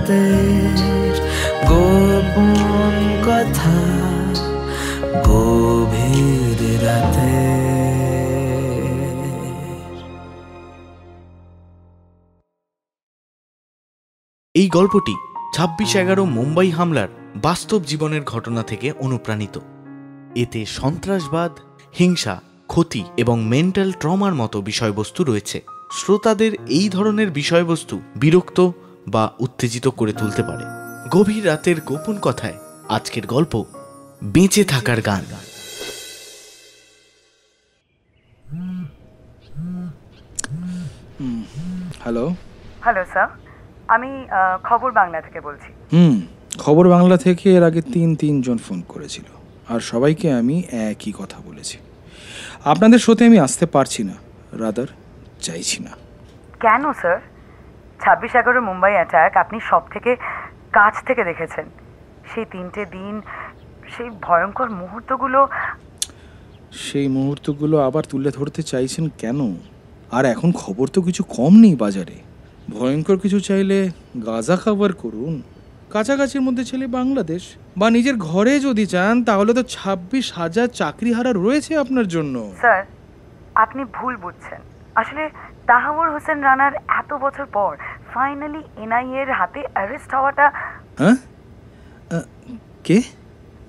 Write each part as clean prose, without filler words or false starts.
রাতের গোপন কথা, গভীর রাতে। এই গল্পটি 26/11 মুম্বাই হামলার বাস্তব জীবনের ঘটনা থেকে অনুপ্রাণিত। এতে সন্ত্রাসবাদ, হিংসা, ক্ষতি এবং মেন্টাল ট্রমার মতো বিষয়বস্তু রয়েছে। শ্রোতাদের এই ধরনের বিষয়বস্তু বিরক্ত বা উত্তেজিত করে তুলতে পারে। গভীর রাতের গোপন কথায় আজকের গল্প বেঁচে থাকার গান। হ্যালো। হ্যালো স্যার, আমি খবর বাংলা থেকে বলছি। খবর বাংলা থেকে এর আগে তিনজন ফোন করেছিল, আর সবাইকে আমি একই কথা বলেছি। আপনাদের শোতে আমি আসতে পারছি না, রাদার চাইছি না। কেন স্যার? 26/11 মুম্বাই অ্যাটাক আপনি সব থেকে কাছ থেকে দেখেছেন। সেই 3টে দিন, সেই ভয়ঙ্কর মুহূর্তগুলো। সেই মুহূর্তগুলো আবার তুলে ধরতে চাইছেন কেন? আর এখন খবর তো কিছু কম নেই বাজারে। ভয়ঙ্কর কিছু চাইলে গাজা খাবার করুন। কাছাকাছির মধ্যে ছেলে বাংলাদেশ, বা নিজের ঘরে যদি চান তাহলে তো 26,000 চাকরিহারা রয়েছে আপনার জন্য। স্যার, আপনি ভুল বুঝছেন। আসলে তাহাবুর হোসেন রানার এত বছর পর ফাইনালি এনআইএ এর হাতে অ্যারেস্ট হওয়াটা। হ্যাঁ? কে?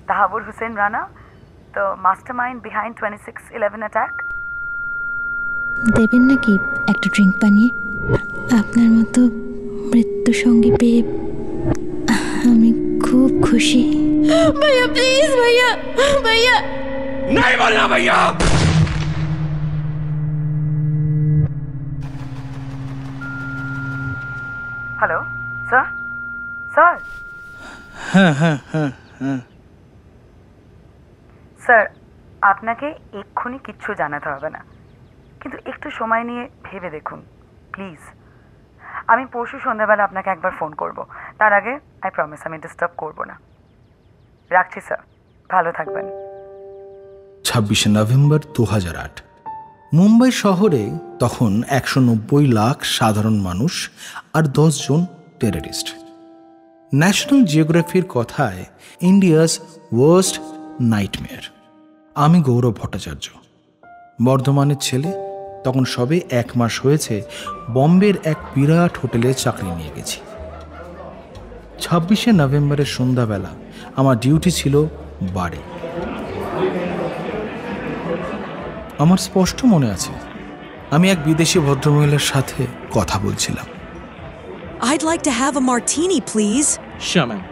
Tahawwur Hussain Rana, the mastermind behind 26/11 attack. দেবেন নাকি একটা ড্রিঙ্ক বানিয়ে? আপনার মতো মৃত্যু সঙ্গী পেয়ে আমি খুব খুশি। ভাইয়া প্লিজ, ভাইয়া ভাইয়া। नहीं बोलना भैया। Hello sir, sir. হ্যাঁ হ্যাঁ হ্যাঁ হ্যাঁ স্যার, আপনাকে এক্ষুনি কিচ্ছু জানাতে হবে না, কিন্তু একটু সময় নিয়ে ভেবে দেখুন প্লিজ। আমি পরশু সন্ধ্যাবেলা আপনাকে একবার ফোন করব। তার আগে আই প্রমিস আমি ডিস্টার্ব করব না। রাখছি স্যার, ভালো থাকবেন। 26শে নভেম্বর 2008। মুম্বাই শহরে তখন 190 লাখ সাধারণ মানুষ আর 10 জন টেররিস্ট। ন্যাশনাল জিওগ্রাফির কথায় ইন্ডিয়াস ওয়ার্স্ট নাইটমেয়ার। আমি গৌরব ভট্টাচার্য, বর্ধমানের ছেলে। তখন সবে 1 মাস হয়েছে বম্বের এক বিরাট হোটেলে চাকরি নিয়ে গেছি। 26শে নভেম্বরের সন্ধ্যাবেলা আমার ডিউটি ছিল বারে। আমার স্পষ্ট মনে আছে আমি এক বিদেশি ভদ্রমহিলার সাথে কথা বলছিলাম। I'd like to have a martini, please. Sure, ma'am.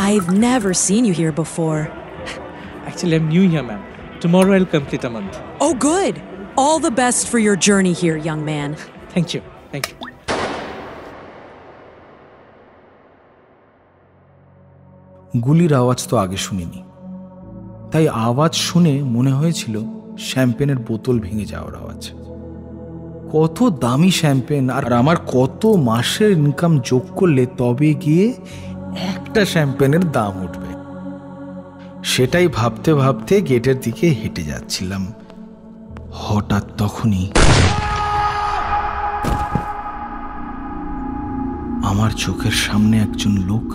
I've never seen you here before. Actually, I'm new here, ma'am. Tomorrow I'll complete a month. Oh, good. All the best for your journey here, young man. Thank you. Thank you. গুলির আওয়াজ তো আগে শুনিনি, তাই আওয়াজ শুনে মনে হয়েছিল শ্যাম্পেনের বোতল ভেঙে যাওয়ার আওয়াজ। কত দামি শ্যাম্পেন, আর আমার কত মাসের ইনকাম যোগ করলে তবে গিয়ে একটা শ্যাম্পেনের দাম উঠবে। সেটাই ভাবতে ভাবতে গেটের দিকে হেঁটে যাচ্ছিলাম। হঠাৎ তখনই আমার চোখের সামনে একজন লোক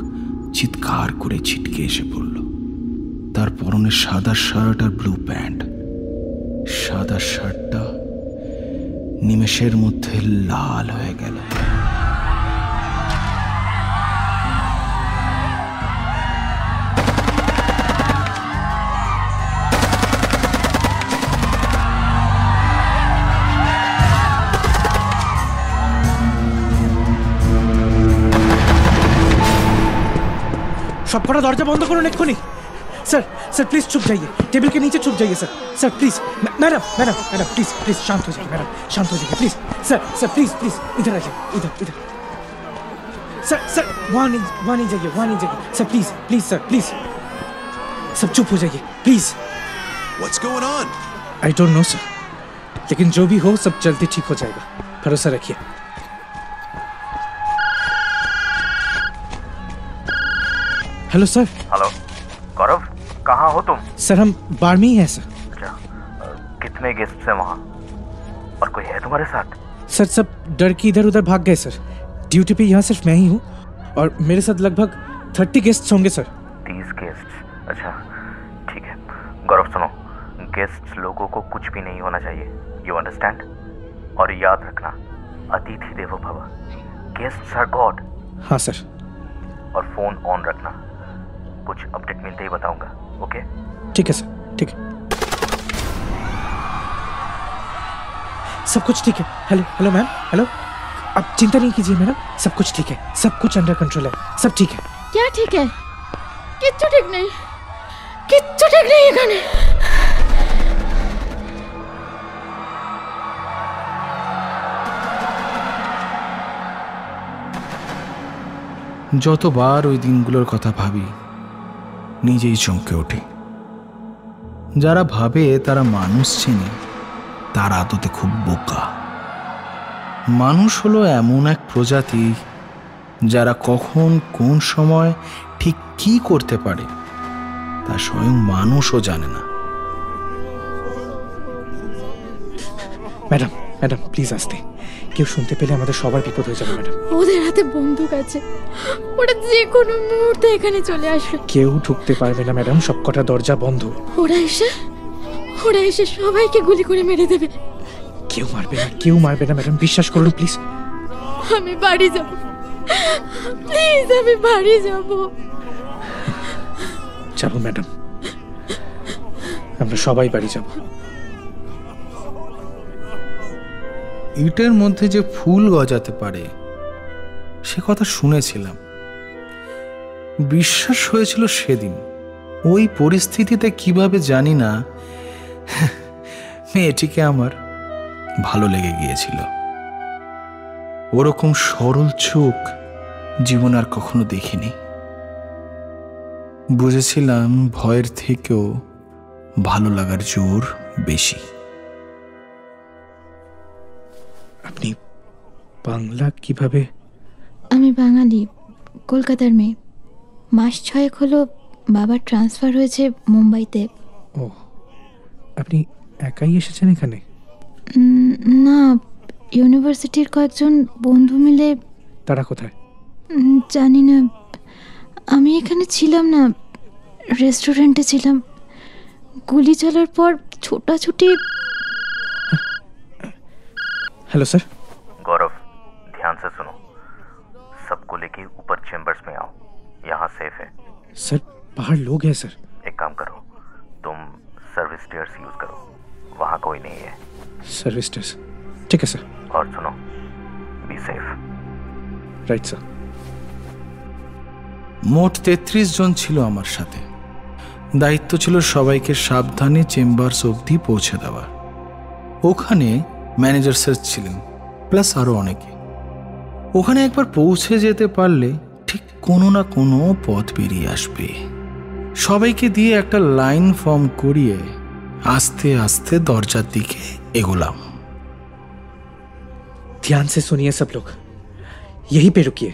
চিৎকার করে ছিটকে এসে পড়ল। তার পরনে সাদা শার্ট আর ব্লু প্যান্ট। সাদা শার্টটা নিমেষের মধ্যে লাল হয়ে গেল। सबका दरजा बंद करो एक्षुनी। सर सर प्लीज चुप जाइए, टेबल के नीचे चुप जाइए sir. Sir please, madam madam madam please please शांत हो जाइए, मैडम शांत हो जाइए please. Sir sir please please इधर आ जाइए, इधर इधर। सर सर वहाँ नहीं जाइए, वहाँ नहीं जाइए sir, please please sir please. सब चुप हो जाइए please. What's going on? I don't know sir, लेकिन जो भी हो सब जल्दी ठीक हो जाएगा, भरोसा रखिए। Hello sir. हेलो गौरव, कहाँ हो तुम? सर हम बार में ही हैं सर। अच्छा, कितने गेस्ट हैं वहाँ और कोई है तुम्हारे साथ? सर सब डर के इधर उधर भाग गए सर। ड्यूटी पे यहाँ सिर्फ मैं ही हूँ और मेरे साथ लगभग 30 गेस्ट्स होंगे सर। 30 गेस्ट्स? अच्छा ठीक है। गौरव सुनो, गेस्ट्स लोगों को कुछ भी नहीं होना चाहिए, यू अंडरस्टैंड? और याद रखना, अतिथि देवो भव, गेस्ट्स आर गॉड। हाँ सर। और फोन ऑन रखना, कुछ अपडेट मिलते ही बताऊंगा, ओके? ठीक है सर, ठीक है। सब कुछ ठीक है। Hello hello ma'am, hello. आप चिंता नहीं कीजिए मैडम, सब कुछ ठीक है, सब कुछ अंडर कंट्रोल है, सब ठीक है। क्या ठीक है? किच्चू ठीक नहीं, किच्चू ठीक नहीं এখানে। যতবার ওই দিনগুলোর কথা ভাবি নিজেই চমকে ওঠে। যারা ভাবে তারা মানুষ চেনে, তারা আদতে খুব বোকা। মানুষ হলো এমন এক প্রজাতি যারা কখন কোন সময় ঠিক কি করতে পারে তা স্বয়ং মানুষও জানে না। ম্যাডাম ম্যাডাম প্লিজ আসতে, কেউ শুনতে পেলে আমাদের সবার বিপদ হয়ে যাবে ম্যাডাম। ওদের হাতে বন্দুক আছে, ওরা যে কোনো মুহূর্তে এখানে চলে আসবে। কেউ ঢুকতে পারবে না ম্যাডাম, সবকটা দরজা বন্ধ। ওরা এসে সবাইকে গুলি করে মেরে দেবে। কেউ মারবে না ম্যাডাম, বিশ্বাস করুন প্লিজ। আমি বাড়ি যাব, প্লিজ আমি বাড়ি যাব। যাবো ম্যাডাম, আমরা সবাই বাড়ি যাব। ইটের মধ্যে যে ফুল গজাতে পারে সে কথা শুনেছিলাম, বিশ্বাস হয়েছিল সেদিন। ওই পরিস্থিতিতে কিভাবে জানি না মেয়েটিকে আমার ভালো লেগে গিয়েছিল। ওরকম সরল চোখ জীবন আর কখনো দেখিনি। বুঝেছিলাম ভয়ের থেকেও ভালো লাগার জোর বেশি। আপনি বাংলা কিভাবে? আমি বাঙালি, কলকাতার মেয়ে। মাস 6 হলো বাবার ট্রান্সফার হয়েছে মুম্বাইতে। ও, আপনি একাই এসেছেন এখানে? না, ইউনিভার্সিটির কয়েকজন বন্ধু মিলে। তারা কোথায়? জানি না, আমি এখানে ছিলাম না, রেস্টুরেন্টে ছিলাম। গুলি চলার পর ছোটাছুটি। Hello sir. गौरव ध्यान से सुनो, सबको लेके ऊपर चेंबर्स में आओ, यहाँ सेफ है। सर बाहर लोग हैं सर। एक काम करो, तुम सर्विस स्टेयर्स यूज करो, वहाँ कोई नहीं है। सर्विस स्टेयर्स, ठीक है सर। और सुनो, बी सेफ। Right sir. মোট 33 জন ছিল আমার সাথে। দায়িত্ব ছিল সবাইকে সাবধানে চেম্বার্স অবধি পৌঁছে দেওয়া। ওখানে ম্যানেজার স্যার ছিলেন, প্লাস আরও অনেকে। ওখানে একবার পৌঁছে যেতে পারলে ঠিক কোনো না কোনো পথ বেরিয়ে আসবে। সবাইকে দিয়ে একটা লাইন ফর্ম করিয়ে আস্তে আস্তে দরজার দিকে এগোলাম। ध्यान से सुनिए सब लोग, यहीं पे रुकिए,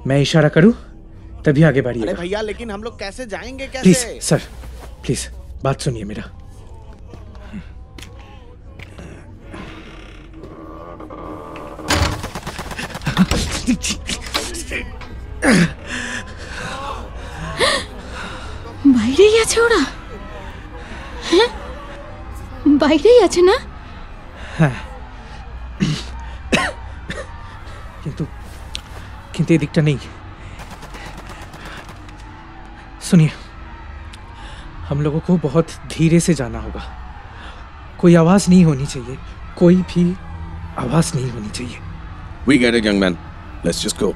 मैं इशारा करूं तभी आगे बढ़िए। अरे भैया लेकिन हम लोग कैसे जाएंगे? कैसे? प्लीज सर, प्लीज बात सुनिए मेरा। বাইরেই আছে ওরা? হ্যাঁ, বাইরেই আছে না? হ্যাঁ, কিন্তু ये दिखता नहीं। सुनिए, हम लोगों को बहुत धीरे से जाना होगा। कोई आवाज नहीं होनी चाहिए, कोई भी आवाज नहीं होनी चाहिए। We get it, young man. Let's just go.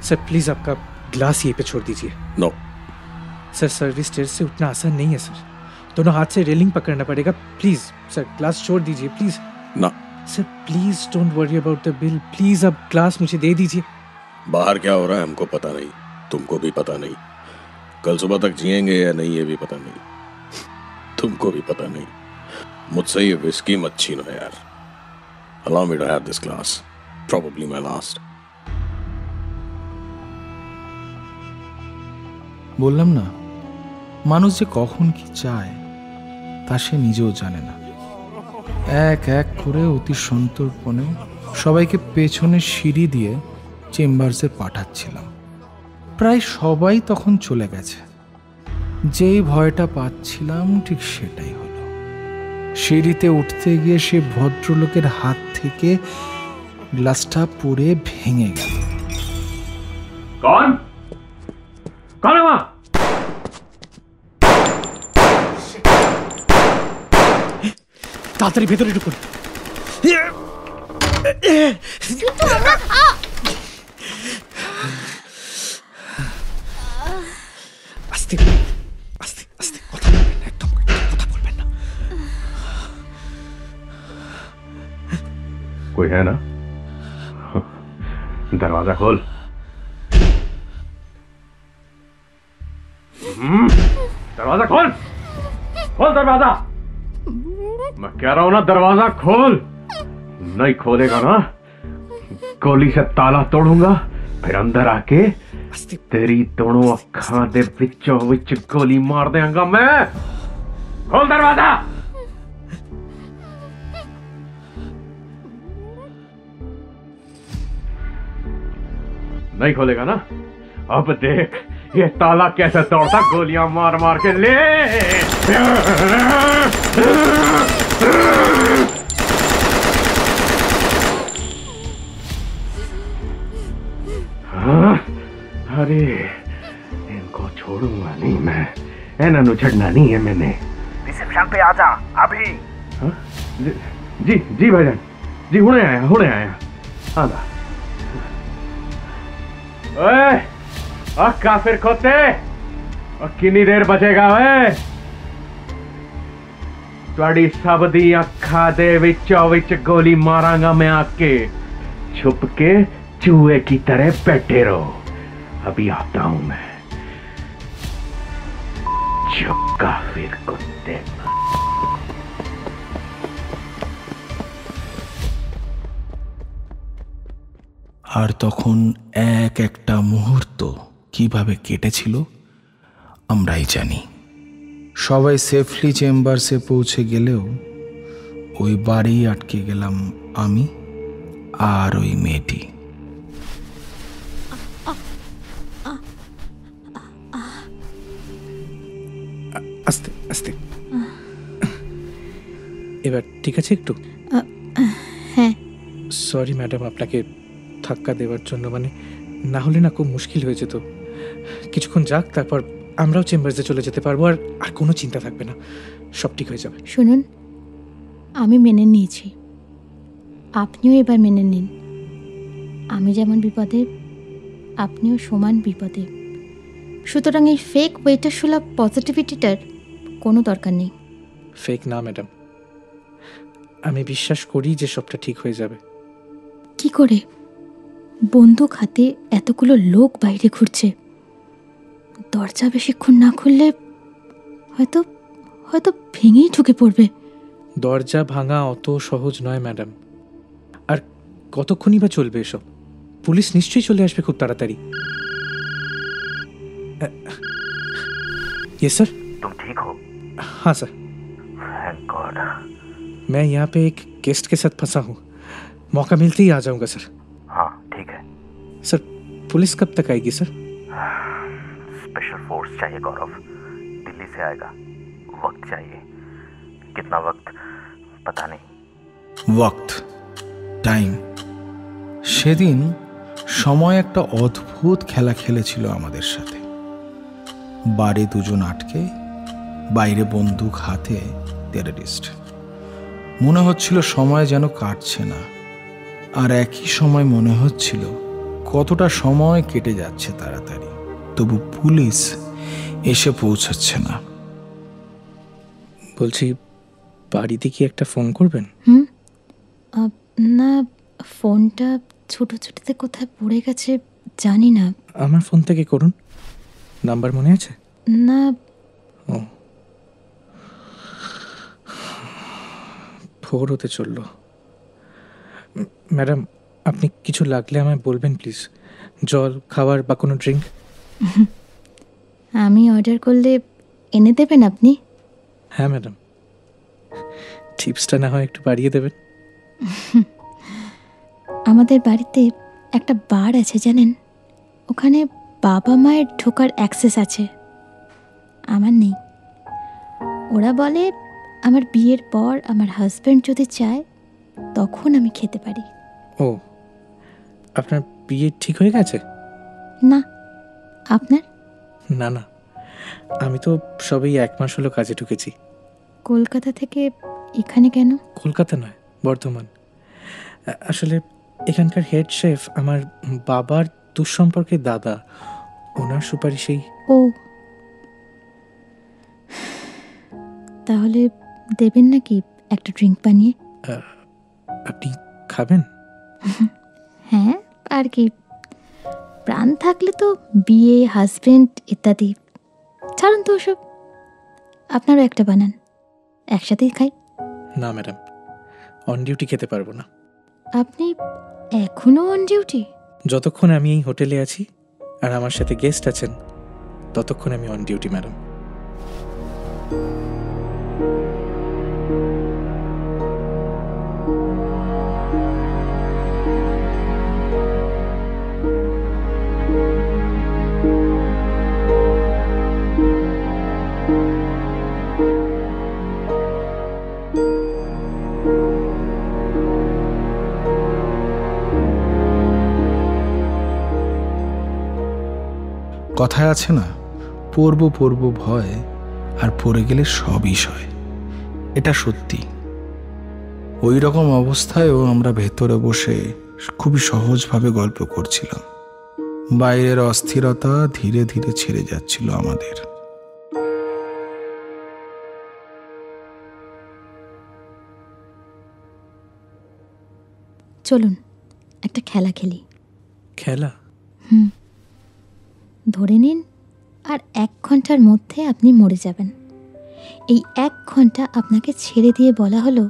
Sir please आपका ग्लास यहीं पे छोड़ दीजिए। No. सर सर्विस स्टेयर से उठना आसान नहीं है सर, दोनों हाथ से रेलिंग पकड़ना पड़ेगा। प्लीज सर ग्लास छोड़ दीजिए प्लीज। ना। Sir please don't worry about the bill, please अब ग्लास मुझे दे दीजिए। बाहर क्या हो रहा है हमको पता नहीं, तुमको भी पता नहीं। कल सुबह तक जिएंगे या नहीं ये भी पता नहीं, तुमको भी पता नहीं। मुझसे ये विस्की मत छीनो यार। Allow me to have this glass, probably my last. বললাম না, মানুষ যে কখন কি চায় তা সে নিজেও জানে না। এক এক করে অতি সন্তর্পণে সবাইকে পেছনে সিঁড়ি দিয়ে চেম্বার্সে পাঠাচ্ছিলাম। প্রায় সবাই তখন চলে গেছে। যেই ভয়টা পাচ্ছিলাম ঠিক সেটাই হলো। সিঁড়িতে উঠতে গিয়ে সে ভদ্রলোকের হাত থেকে গ্লাসটা পড়ে ভেঙে গেল। कौन कौन है वहां? তাড়াতাড়ি ভেতরে ঢুকুন। আস্তে আস্তে আস্তে, কথা বলবেন না, একদম কথা বলবেন না। कोई है ना? दरवाजा खोल। दरवाजा खोल, खोल दरवाजा। मैं कह रहा हूं ना, दरवाजा खोल। नहीं खोलेगा ना, गोली से ताला तोड़ूंगा, फिर अंदर आके तेरी दोनों अखां दे विचों विच गोली मार देंगा मैं। खोल दरवाजा। नहीं खोलेगा ना? अब देख ये ताला कैसे तोड़ता, गोलियां मार मार के। ले हाँ? अरे इनको छोड़ूंगा नहीं मैं, एना छड़ना नहीं है मैंने। रिसेप्शन पे आ जा अभी। हाँ? जी जी भाईजान जी, हुणे आया आधा। ओए काफिर खोते, कितनी देर बचेगा वे? तुहाडी सब दी अखां दे विचों विच गोली मारांगा मैं आके। छुप के चूहे की तरह बैठे रहो, अभी आता हूं मैं। चुप काफिर कुत्ते। আর তখন এক একটা মুহূর্ত কিভাবে কেটেছিল আমরাই জানি। সবাই সেফলি চেম্বার্সে পৌঁছে গেলেও ওই বাড়ি আটকে গেলাম আমি আর ওই মেয়েটি। আস্তে আস্তে, এবার ঠিক আছে একটু? হ্যাঁ। সরি ম্যাডাম আপনাকে ধাক্কা দেওয়ার জন্য, মানে না হলে না খুব মুশকিল হয়ে যেত। কিছুক্ষণ যাক, তারপর আমরাও চেম্বার্সে চলে যেতে পারবো, আর কোনো চিন্তা থাকবে না, সব ঠিক হয়ে যাবে। শুনুন, আমি মেনে নিয়েছি, আপনিও এবার মেনে নিন। আমি যেমন বিপদে, আপনিও সমান বিপদে। সুতরাং এই ফেক ওয়েটার সুলভ পজিটিভিটিটার কোনো দরকার নেই। ফেক না ম্যাডাম, আমি বিশ্বাস করি যে সবটা ঠিক হয়ে যাবে। কি করে? বন্দুক হাতে এতগুলো লোক বাইরে ঘুরছে, দরজা বেশিক্ষণ না খুললে হয়তো হয়তো ভেঙেই ঢুকে পড়বে। দরজা ভাঙা অত সহজ নয় ম্যাডাম। আর কতক্ষণই বা চলবে এসব? পুলিশ নিশ্চয়ই চলে আসবে খুব তাড়াতাড়ি। ये सर। तुम ठीक हो? हाँ सर। Thank God. मैं यहाँ पे एक गेस्ट के साथ फंसा हूँ, मौका मिलते ही आ जाऊंगा सर। हाँ ठीक है सर। पुलिस कब तक आएगी सर? स्पेशल फोर्स चाहिए गौरव, दिल्ली से आएगा, वक्त चाहिए। कितना वक्त पता नहीं। ওয়াক্ত, টাইম। সেদিন সময় একটা অদ্ভুত খেলা খেলেছিল আমাদের সাথে। বাড়ি দুজন আটকে, বাইরে বন্দুক হাতে টেররিস্ট। মনে হচ্ছিল সময় যেন কাটছে না, আর একই সময় মনে হচ্ছিল কতটা সময় কেটে যাচ্ছে তাড়াতাড়ি, তবু পুলিশ এসে পৌঁছাচ্ছে না। বলছি, বাড়িতে কি একটা ফোন করবেন? না, ফোনটা ছোট ছোটতে কোথায় পড়ে গেছে জানি না। আমার ফোন থেকে করুন, নাম্বার মনে আছে? না। ও, ভোর হতে চললো। ম্যাডাম, আপনি কিছু লাগলে আমায় বলবেন প্লিজ, জল, খাবার বা কোনো ড্রিঙ্ক। আমি অর্ডার করলে এনে দেবেন আপনি? হ্যাঁ ম্যাডাম, টিপসটা না হয় একটু বাড়িয়ে দেবেন। আমাদের বাড়িতে একটা বার আছে জানেন, ওখানে বাবা মায়ের ঢোকার অ্যাক্সেস আছে, আমার নেই। ওরা বলে আমার বিয়ের পর আমার হাজব্যান্ড যদি চায় তখন আমি খেতে পারি। ও, আপনার বিয়ে ঠিক হয়ে গেছে? না, আপনার? না না, আমি তো সবেই 1 মাস হলো কাজে ঢুকেছি। কলকাতা থেকে এখানে কেন? কলকাতা নয়, বর্ধমান। আসলে এখানকার হেড শেফ আমার বাবার দুঃসম্পর্কের দাদা, ওনার সুপারিশেই। ও, তাহলে দেবেন নাকি একটা ড্রিঙ্ক বানিয়ে? আপনি খাবেন? হ্যাঁ, আর কি, প্রাণ থাকলে তো বিয়ে, হাজবেন্ড ইত্যাদি। ছাড়ুন তো ওসব, আপনারও একটা বানান, একসাথেই খাই। না ম্যাডাম, অন ডিউটি খেতে পারবো না। আপনি এখনো অন ডিউটি? যতক্ষণ আমি এই হোটেলে আছি আর আমার সাথে গেস্ট আছেন ততক্ষণ আমি অন ডিউটি ম্যাডাম। কথায় আছে না, পড়ব পড়ব ভয়, আর পড়ে গেলে সবই সয়। এটা সত্যি। ওই রকম অবস্থায়ও আমরা ভেতরে বসে খুবই সহজভাবে গল্প করছিলাম। বাইরের অস্থিরতা ধীরে ধীরে ছেড়ে যাচ্ছিল আমাদের। চলুন একটা খেলা খেলি। খেলা? ধরে নিন আর 1 ঘন্টার মধ্যে আপনি মরে যাবেন। এই 1 ঘন্টা আপনাকে ছেড়ে দিয়ে বলা হলো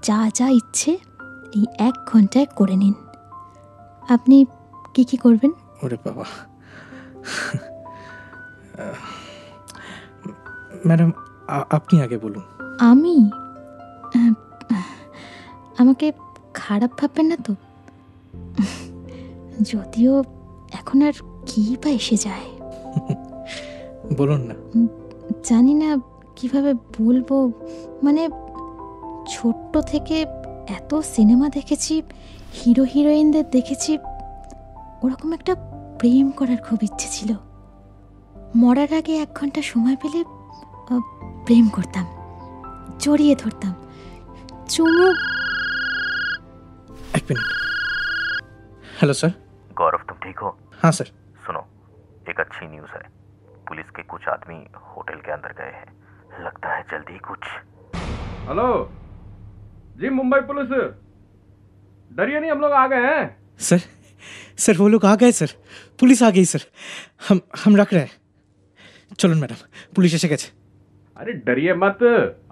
যা যা ইচ্ছে এই 1 ঘন্টায় করে নিন। আপনি কি কি করবেন? ওরে বাবা, ম্যাডাম আপনি আগে বলুন। আমি? আমাকে খারাপ ভাববেন না তো? যদিও এখন আর কি বা এসে যায়। বলুন না। জানি না কিভাবে বলবো, মানে ছোট্ট থেকে এত সিনেমা দেখেছি, হিরো হিরোইনদের দেখেছি, ওরকম একটা প্রেম করার খুব ইচ্ছে ছিল। মরার আগে 1 ঘন্টা সময় পেলে প্রেম করতাম, জড়িয়ে ধরতাম, চুমু। 1 मिनट। Hello sir. गौरव, तुम ठीक हो? हाँ सर। सुनो, एक अच्छी न्यूज़ है। पुलिस के कुछ आदमी होटल के अंदर गए हैं, लगता है जल्दी ही कुछ। हेलो जी, मुंबई पुलिस, डरिए नहीं, हम लोग आ गए हैं। सर वो लोग आ गए सर, पुलिस आ गई सर, हम रख रहे हैं। चलो मैडम, पुलिस ऐसे गए। अरे डरिए मत,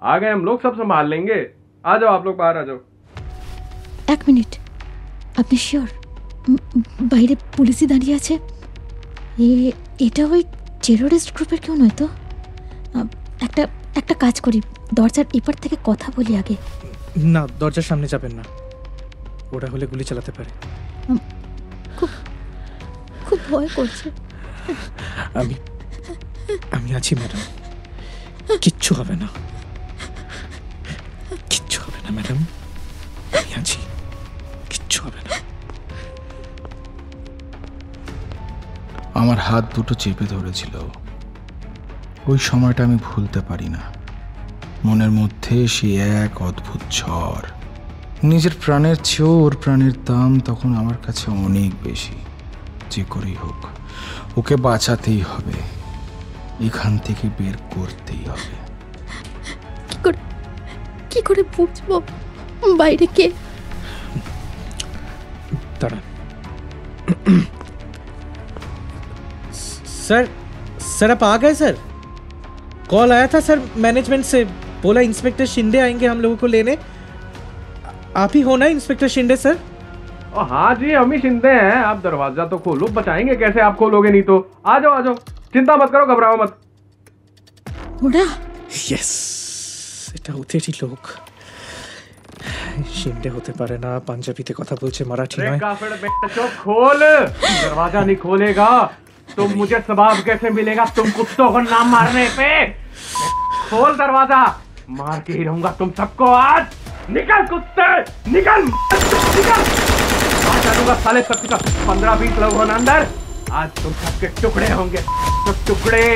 आ गए हम लोग, सब संभाल लेंगे। आ जाओ आप लोग, बाहर आ जाओ। 1 মিনিট, আপনি শিওর বাইরে পুলিশই দাঁড়িয়ে আছে? এটা ওই টেরোরিস্ট গ্রুপের কেউ নয় তো? একটা কাজ করি, দরজার এপার থেকে কথা বলি আগে। না, দরজার সামনে যাবেন না, ওরা হলে গুলি চালাতে পারে। খুব ভয় করছে। আমি আছি ম্যাডাম, কিচ্ছু হবে না, কিচ্ছু হবে না ম্যাডাম, আমি আছি, কিচ্ছু হবে না। আমার হাত দুটো চেপে ধরেছিল। ওই সময়টা আমি ভুলতে পারি না। মনের মধ্যে সে এক অদ্ভুত ঝড়। নিজের প্রাণের চেয়েও ওর প্রাণের দাম তখন আমার কাছে অনেক বেশি। যে করেই হোক ওকে বাঁচাতেই হবে, এখান থেকে বের করতেই হবে। কি করে বুঝবো বাইরে কে? दाঁড়ান। सर आप आ गए सर? कॉल आया था सर मैनेजमेंट से, बोला इंस्पेक्टर शिंदे आएंगे हम लोगों को लेने। आप ही हो ना इंस्पेक्टर शिंदे सर? हाँ जी, हम ही शिंदे हैं। आप दरवाजा तो खोलो, बचाएंगे कैसे? आप खोलोगे नहीं तो। आ जाओ, चिंता मत करो, घबराओ मत। ওরা? यस, এটা ওদেরই লোক। शिंदे होते पारे ना, पंजाबीते कथा बोलছে, मराठी नয়। काफिर बेटा चुप, खोल। दरवाजा नहीं खोलेगा तो मुझे सवाब कैसे मिलेगा तुम कुत्तों को नाम मारने पे? खोल दरवाजा, मार के ही रहूंगा तुम सबको आज। निकल कुत्ते, निकल निकल। मार डालूंगा साले सबके सब। 15-20 लोग होना अंदर, आज तुम सबके टुकड़े होंगे, तो टुकड़े।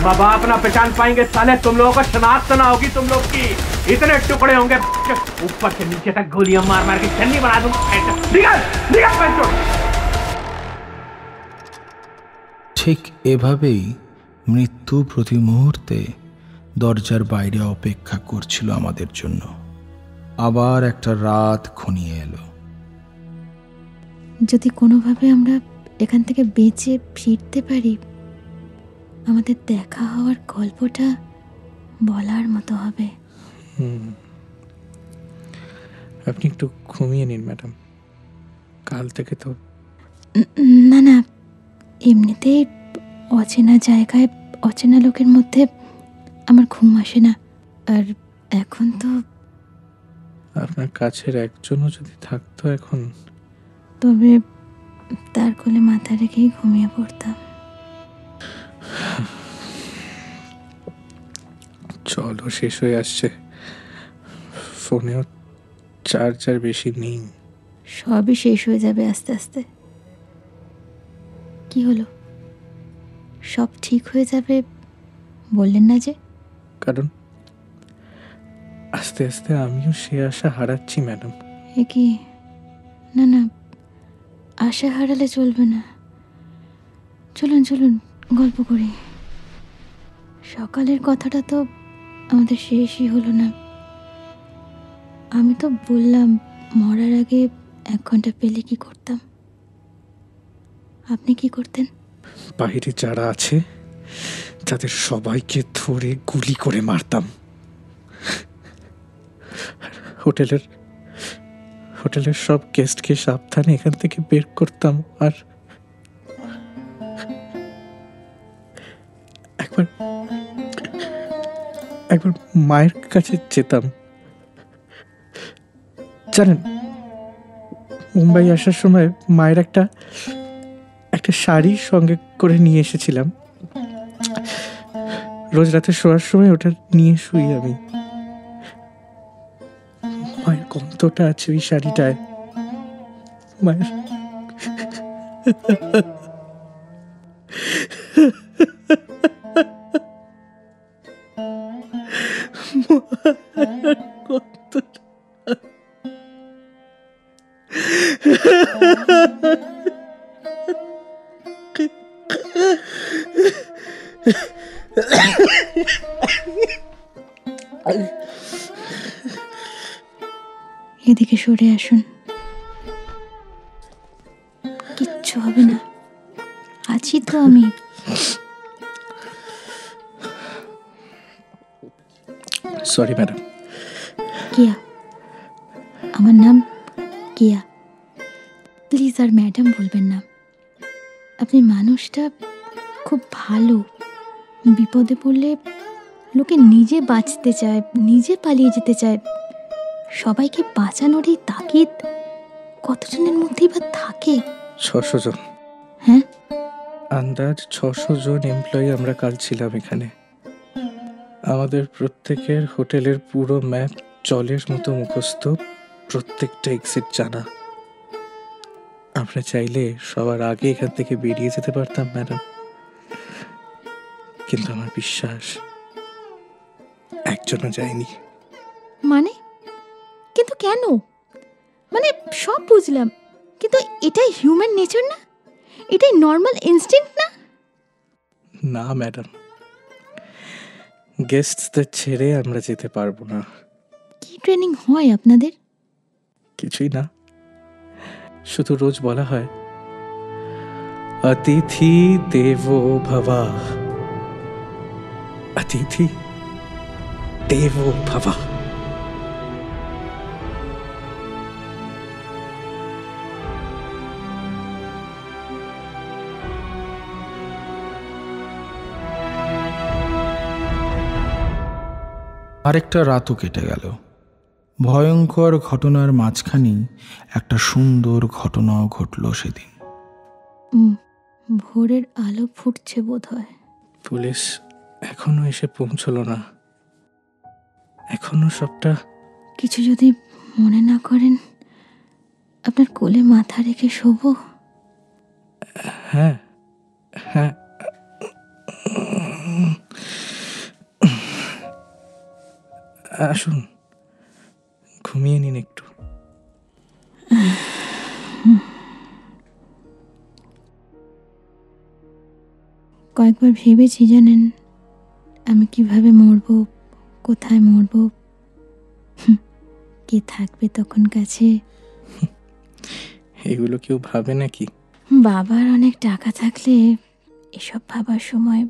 माँ बाप ना पहचान पाएंगे साले, तुम लोगों को शनाख्त ना होगी तुम लोग की। इतने टुकड़े होंगे, ऊपर से नीचे तक गोलियां मार मार के चन्नी बना दूंगा। निकल निकल पैंचो। ঠিক এভাবেই মৃত্যু প্রতি মুহূর্তে দরজার বাইরে অপেক্ষা করছিল আমাদের জন্য। আবার একটা রাত ঘনিয়ে এলো। যদি কোনোভাবে আমরা এখান থেকে বেঁচে ফিরতে পারি, আমাদের দেখা হওয়ার গল্পটা বলার মতো হবে। আপনি একটু ঘুমিয়ে নিন ম্যাডাম, কাল থেকে তো। না না, এমনিতেই অচেনা জায়গায় অচেনা লোকের মধ্যে আমার ঘুম আসে না। আর এখন তো আপনার কাছের একজনও যদি থাকতো এখন, তবে তার কোলে মাথা রেখেই ঘুমিয়ে পড়তাম। চলো, শেষ হয়ে আসছে, ফোনেও চার্জার বেশি নেই। সবই শেষ হয়ে যাবে আস্তে আস্তে। কি হলো, সব ঠিক হয়ে যাবে বললেন না যে? কারণ আস্তে আস্তে আমিও সে আশা হারাচ্ছি ম্যাডাম। এ কি? না না, আশা হারালে চলবে না। চলুন চলুন, গল্প করি। সকালের কথাটা তো আমাদের শেষই হলো না। আমি তো বললাম মরার আগে 1 ঘন্টা পেলে কি করতাম। আপনি কি করতেন? বাইরে যারা আছে তাদের সবাইকে ধরে গুলি করে মারতাম। হোটেলের সব গেস্টকে সাবধানে এখান থেকে বের করতাম। আর একবার মায়ের কাছে যেতাম। জানেন, মুম্বাই আসার সময় মায়ের একটা শাড়ি সঙ্গে করে নিয়ে এসেছিলাম। রোজ রাতে শোয়ার সময় ওটা নিয়ে শুই আমি। মায়ের গন্ধটা আছে ওই শাড়িটায়। মায়ের গন্ধটা এদিকে সরে আসুন, কিচ্ছু হবে না, আছি তো আমি। Sorry madam. কিয়া, আমার নাম কিয়া। প্লিজ আর ম্যাডাম বলবেন না। আপনি মানুষটা খুব ভালো। বিপদে পড়লে লোকে নিজে বাঁচতে চায়, নিজে পালিয়ে যেতে চায়। সবাইকে বাঁচানোর এই তাগিদ কতজনের মধ্যেই বা থাকে? 600 জন। হ্যাঁ, আন্দাজ 600 জন এমপ্লয়ি আমরা কাল ছিলাম এখানে। আমাদের প্রত্যেকের হোটেলের পুরো ম্যাপ জলের মতো মুখস্থ, প্রত্যেকটা এক্সিট জানা। আমরা চাইলে সবার আগে এখান থেকে বেরিয়ে যেতে পারতাম ম্যাডাম, কিন্তু আমার বিশ্বাস একজনও যায়নি। মানে? কিন্তু কেন? মানে সব বুঝলাম, কিন্তু এটাই হিউম্যান নেচার না? এটাই নর্মাল ইনস্টিংক্ট না? না ম্যাডাম, গেস্টদের ছেড়ে আমরা যেতে পারবো না। কি ট্রেনিং হয় আপনাদের? কিছুই না, শুধু রোজ বলা হয় অতিথি দেবো ভবা, অতিথি দেবো ভবা। আরেকটা রাতও কেটে গেল। ভয়ঙ্কর ঘটনার মাঝখানেই একটা সুন্দর ঘটনাও ঘটল সেদিন। ভোরের আলো ফুটছে বোধ হয়। পুলিশ এখনো এসে পৌঁছলো না। এখনো সবটা। কিছু যদি মনে না করেন, আপনার কোলে মাথা রেখে শোবো? হ্যাঁ হ্যাঁ, আসুন, ঘুমিয়ে নিন একটু। কয়েকবার ভেবেছি জানেন, আমি কিভাবে মরবো, কোথায় মরবো, কে থাকবে তখন কাছে। এগুলো কেউ ভাবে নাকি? বাবার অনেক টাকা থাকলে এসব ভাবার সময়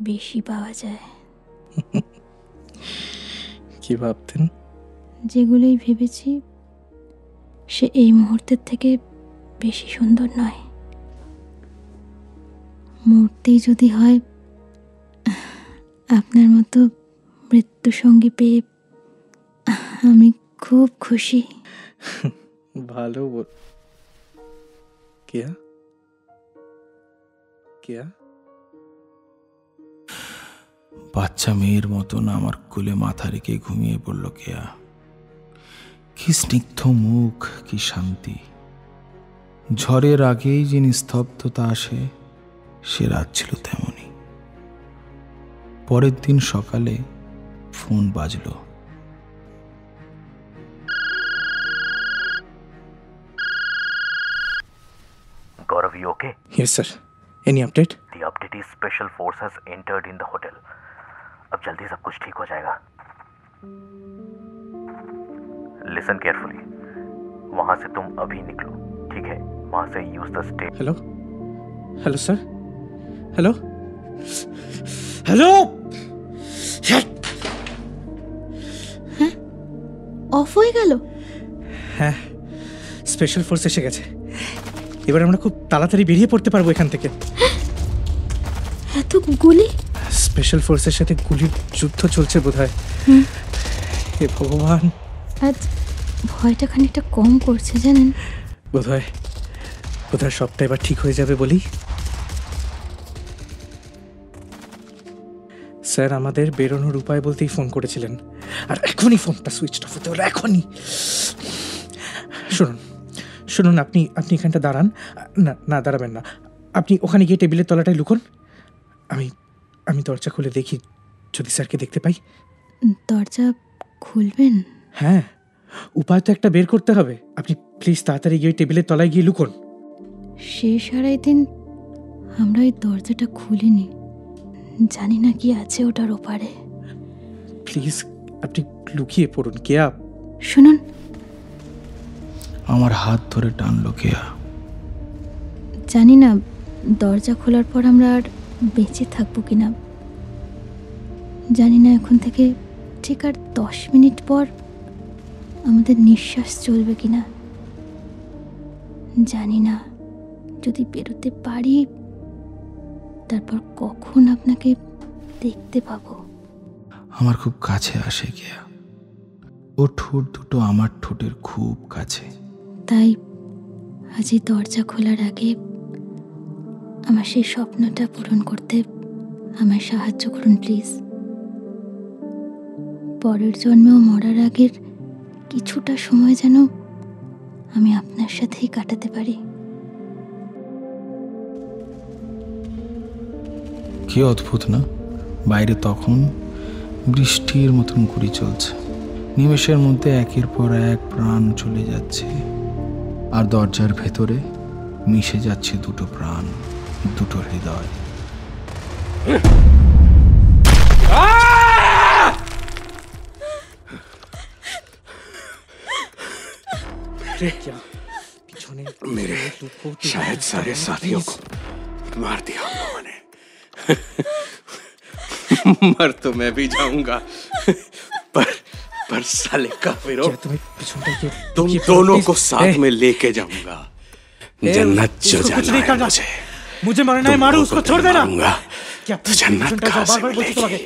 বেশি পাওয়া যায়। কি ভাবতেন? যেগুলোই ভেবেছি সে এই মুহূর্তের থেকে বেশি সুন্দর নয়। মূর্তি যদি হয়, আপনার মতো মৃত্যু সঙ্গী পেয়ে আমি খুব খুশি। ভালো বল। কেয়া কেয়া বাচ্চা মেয়ের মতন আমার কোলে মাথা রেখে ঘুমিয়ে পড়ল কেয়া। কি স্নিগ্ধ মুখ, কি শান্তি। ঝড়ের আগেই যে নিস্তব্ধতা আসে, সে রাত ছিল তেমনই। পরের দিন সকালে phone বাজল। Gaurav, you okay? Yes, sir. Any update? The update is special force has entered in the hotel. अब जल्दी सब कुछ ठीक हो जाएगा. Listen carefully. वहां से तुम अभी निकलो, ठीक है? वहां से use the stairs. Hello? Hello, sir? Hello? Hello? Of হয়ে গেল? হ্যাঁ, স্পেশাল ফোর্স এসে গেছে। এবার আমরা খুব তাড়াতাড়ি বেরিয়ে পড়তে পারবো এখান থেকে। এত গুলি? স্পেশাল ফোর্সের সাথে গুলির যুদ্ধ চলছে বোধহয়। হে ভগবান, আজ ভয়টা খানিকটা কম করছে জানেন। বোধহয় সবটা এবার ঠিক হয়ে যাবে বলি। স্যার আমাদের বেরোনোর উপায় বলতেই ফোন করেছিলেন, আর এখনই ফোনটা সুইচ অফ হতে হলো, এখনই। শুনুন, আপনি এখানটা দাঁড়ান। না দাঁড়াবেন না, আপনি ওখানে গিয়ে টেবিলের তলাটায় লুকোন। আমি দরজা খুলে দেখি যদি স্যারকে দেখতে পাই। দরজা খুলবেন? হ্যাঁ, উপায় তো একটা বের করতে হবে। আপনি প্লিজ তাড়াতাড়ি গিয়ে টেবিলের তলায় গিয়ে লুকোন। শেষ আড়াই দিন আমরা এই দরজাটা খুলিনি, জানি না কি আছে ওটার ওপারে। প্লিজ আপনি লুকিয়ে পড়ুন। কেয়া, শুনুন। আমার হাত ধরে টানলো কেয়া। জানি না দরজা খোলার পর আমরা আর বেঁচে থাকবো কিনা, জানি না এখন থেকে ঠিক আর 10 মিনিট পর আমাদের নিঃশ্বাস চলবে কিনা, জানি না যদি বেরোতে পারি তারপর কখন আপনাকে দেখতে পাবো। আমার খুব কাছে আসে কেয়া, ও ঠোঁট দুটো আমার ঠোঁটের খুব কাছে। তাই আজ এই দরজা খোলার আগে আমার সেই স্বপ্নটা পূরণ করতে আমায় সাহায্য করুন প্লিজ। পরের জন্মেও মরার আগের কিছুটা সময় যেন আমি আপনার সাথেই কাটাতে পারি। কি অদ্ভুত না, বাইরে তখন বৃষ্টির মতন ঘুরি চলছে। নিমেষের মধ্যে একের পর এক প্রাণ চলে যাচ্ছে, আর দরজার ভেতরে মিশে যাচ্ছে দুটো প্রাণ, দুটো হৃদয়। मेरे शायद सारे साथियों को मार दिया हम लोगों ने। मर तो मैं भी जाऊंगा, पर साले काफिरों, तुम दोनों को साथ में लेके जाऊंगा। जन्नत जो जाना है मुझे मरना है, मारो उसको, छोड़ देना। तो जन्नत कहाँ से मिलेगी?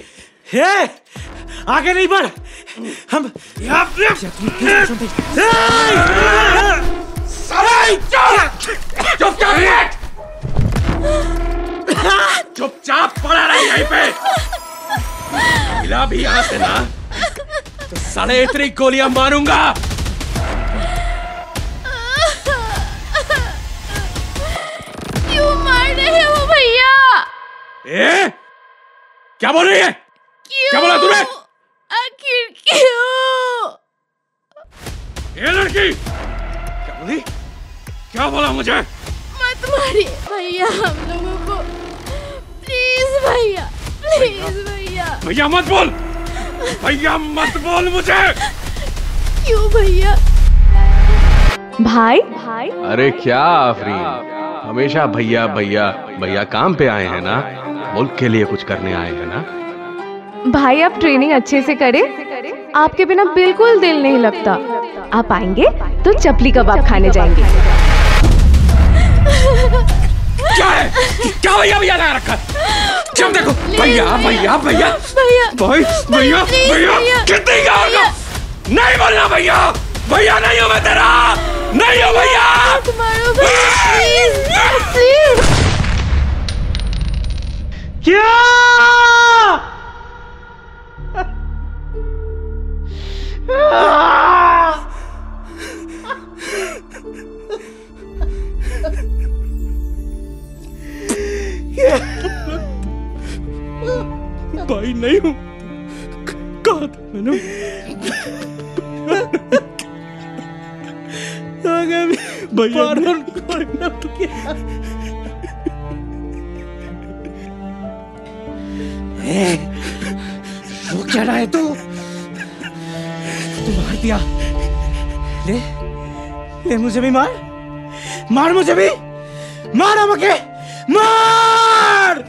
आगे नहीं बढ़। हम चुपचाप पड़ा रहे यहीं पे। हिला भी यहाँ से ना तो साले इतनी गोलियां मारूंगा। क्यों मार रहे हो भैया? क्या बोल रही है? क्या बोला तूने? आखिर क्यों? ये लड़की क्या बोली? क्या बोला मुझे? मत मारिए भैया हम लोगों को, प्लीज भैया, प्लीज भैया। भैया मत बोल, भैया मत बोल मुझे। क्यों भैया? भाई अरे क्या आफरीन, हमेशा भैया भैया भैया। काम पे आए हैं ना, मुल्क के लिए कुछ करने आए हैं ना। भाई आप ट्रेनिंग अच्छे से करें, आपके बिना बिल्कुल दिल नहीं लगता। आप आएंगे तो चपली कबाब खाने जाएंगे। क्या है? क्या भैया भैया लगा रखा? जब देखो भैया भैया भैया भाई भैया भैया कितनी गाओगे? नहीं बोलना भैया, भैया नहीं हूँ मैं तेरा, नहीं हूँ भैया। प्लीज। क्या? भाई नहीं हूँ, कहा था मैंने। भैया वो क्या रहा है तू मार दिया। ले ले मुझे भी मार, मार मुझे भी, मार हमके, मार।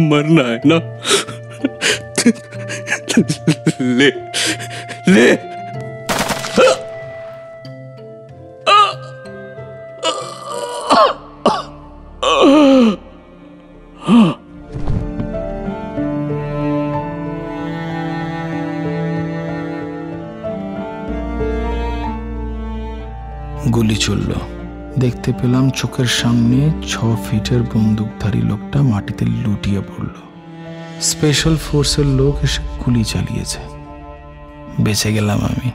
मरना है ना? ले ले। গুলি চলল। দেখতে পেলাম চোখের সামনে 6 ফিটের বন্দুকধারী লোকটা মাটিতে লুটিয়ে পড়ল। স্পেশাল ফোর্সের লোক এসে গুলি চালিয়েছে। বেঁচে গেলাম আমি,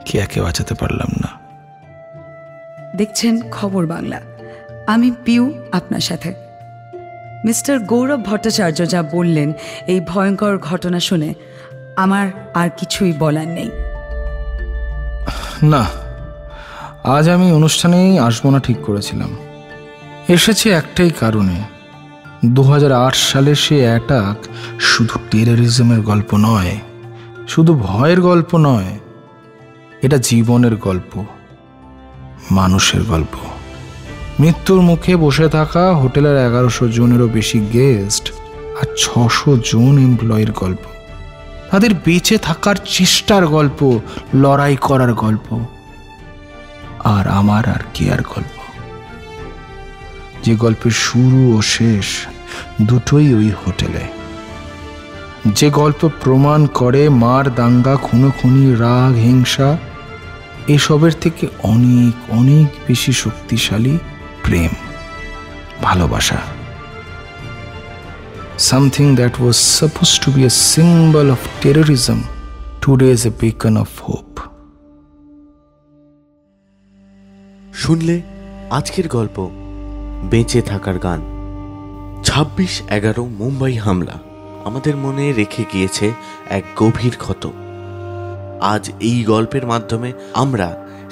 কেয়াকে বাঁচাতে পারলাম না। দেখছেন খবর বাংলা, আমি পিউ আপনার সাথে। মিস্টার গৌরব ভট্টাচার্য যা বললেন এই ভয়ঙ্কর ঘটনা শুনে আমার আর কিছুই বলার নেই। না, আজ আমি অনুষ্ঠানেই আসবো না ঠিক করেছিলাম। এসেছি একটাই কারণে, 2008 সালে সে অ্যাটাক শুধু টেররিজমের গল্প নয়, শুধু ভয়ের গল্প নয়, এটা জীবনের গল্প, মানুষের গল্প। মৃত্যুর মুখে বসে থাকা হোটেলের 1100 জনেরও বেশি গেস্ট আর 600 জন এমপ্লয়ির গল্প, তাদের বেঁচে থাকার চেষ্টার গল্প, লড়াই করার গল্প, আর আমার আর কেয়ার গল্প, যে গল্পের শুরু ও শেষ দুটোই ওই হোটেলে, যে গল্প প্রমাণ করে মার, দাঙ্গা, খুনোখুনি, রাগ, হিংসা এসবের থেকে অনেক অনেক বেশি শক্তিশালী প্রেম, ভালোবাসা। Something that was supposed to be a symbol of terrorism today is a beacon of hope. শুনলে আজকের গল্প বেঁচে থাকার গান। 26/11 মুম্বাই হামলা আমাদের মনে রেখে গিয়েছে এক গভীর ক্ষত। আজ এই গল্পের মাধ্যমে আমরা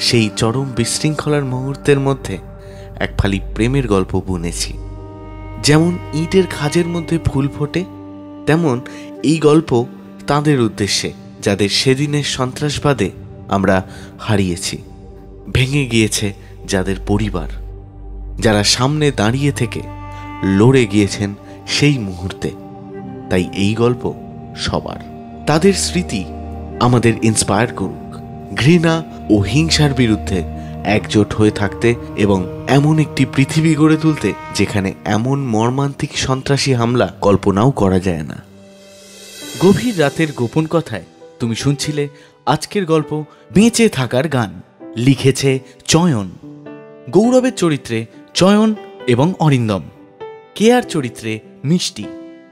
সেই চরম বিশৃঙ্খলার মুহূর্তের মধ্যে এক ফালি প্রেমের গল্প বুনেছি। যেমন ইটের খাঁজের মধ্যে ফুল ফোটে, তেমন এই গল্প তাদের উদ্দেশ্যে যাদের সেদিনের সন্ত্রাসবাদে আমরা হারিয়েছি। ভেঙে গিয়েছে যাদের পরিবার, যারা সামনে দাঁড়িয়ে থেকে লড়ে গিয়েছেন সেই মুহূর্তে। তাই এই গল্প সবার, তাদের স্মৃতি আমাদের ইন্সপায়ার করুক ঘৃণা ও হিংসার বিরুদ্ধে একজোট হয়ে থাকতে এবং এমন একটি পৃথিবী গড়ে তুলতে যেখানে এমন মর্মান্তিক সন্ত্রাসী হামলা কল্পনাও করা যায় না। গভীর রাতের গোপন কথায় তুমি শুনছিলে আজকের গল্প বেঁচে থাকার গান। লিখেছে চয়ন। গৌরবের চরিত্রে চয়ন এবং অরিন্দম, কেয়ার চরিত্রে মিষ্টি,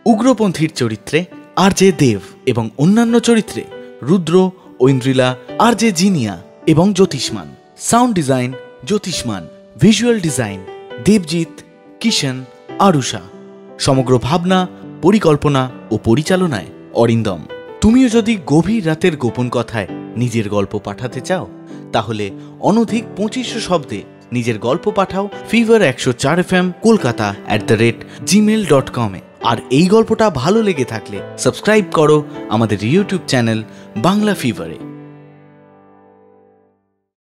উগ্রপন্থীর চরিত্রে আরজে দেব এবং অন্যান্য চরিত্রে রুদ্র, ঐন্দ্রিলা, আরজে জিনিয়া এবং Jyotishman. Sound design Jyotishman, visual design Debjit, Kishan, Arusha. সমগ্র ভাবনা, পরিকল্পনা ও পরিচালনায় অরিন্দম। তুমিও যদি গভীর রাতের গোপন কথায় নিজের গল্প পাঠাতে চাও তাহলে অনধিক 2500 শব্দে নিজের গল্প পাঠাও ফিভার 104 FM কলকাতা @gmail.com এ। আর এই গল্পটা ভালো লেগে থাকলে সাবস্ক্রাইব করো আমাদের ইউটিউব চ্যানেল বাংলা ফিভারে।